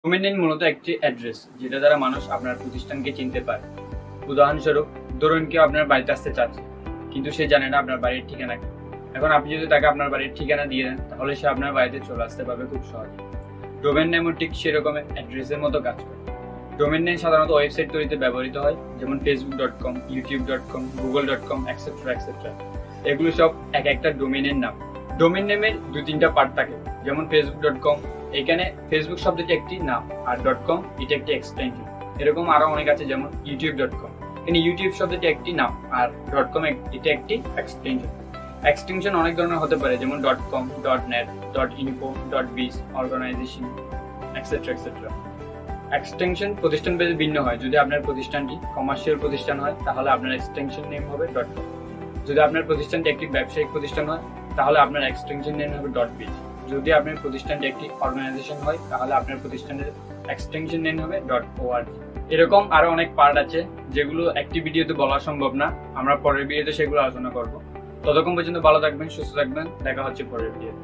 Domain name মূলত একটি address যেটা দ্বারা মানুষ আপনার প্রতিষ্ঠানকে চিনতে পারে। উদাহরণস্বরূপ, ধরুন কেউ আপনার বাড়িতে আসতে চাচ্ছে, কিন্তু সে জানে না আপনার বাড়ির ঠিকানা কি। এখন আপনি যদি তাকে আপনার বাড়ির ঠিকানা দিয়ে দেন, তাহলে সে আপনার বাড়িতে চলে আসতে পারবে খুব সহজে। ডোমেইন নেমও ঠিক সেরকম অ্যাড্রেসের মতো কাজ করে। ডোমেইন নেম সাধারণত ওয়েবসাইট তৈরিতে ব্যবহৃত হয়, যেমন facebook.com, youtube.com, google.com, etcetera etcetera. এগুলো সব এক একটা ডোমেইনের নাম। ডোমেইন নেমের 2-3টা পার্ট থাকে, যেমন facebook.com, এখানে ফেসবুক শব্দটি একটি নাম, আর .com এটা একটি এক্সটেনশন। এরকম আরো অনেক আছে, যেমন youtube.com, এখানে ইউটিউব শব্দটি একটি নাম, আর .com এটা একটি এক্সটেনশন। এক্সটেনশন অনেক ধরনের হতে পারে, যেমন .com, .net, .info, .biz, organisation, etcetera etcetera. Extension প্রতিষ্ঠান ভেদে ভিন্ন হয়। যদি আপনার প্রতিষ্ঠানটি কমার্শিয়াল প্রতিষ্ঠান হয়, তাহলে আপনার এক্সটেনশন নেম হবে .com। যদি আপনার প্রতিষ্ঠানটি একটি ব্যবসায়িক প্রতিষ্ঠান হয়, তাহলে আপনার এক্সটেনশন নেম হবে .biz। যদি আপনার প্রতিষ্ঠানটি একটি অর্গানাইজেশন হয়, তাহলে আপনার প্রতিষ্ঠানের এক্সটেনশন নেম হবে .org। এরকম আরো অনেক পার্ট আছে, যেগুলো একটি ভিডিওতে বলা সম্ভব না। আমরা পরের ভিডিওতে সেগুলো আলোচনা করব। ততক্ষণ পর্যন্ত ভালো থাকবেন, সুস্থ থাকবেন। দেখা হচ্ছে পরের ভিডিওতে।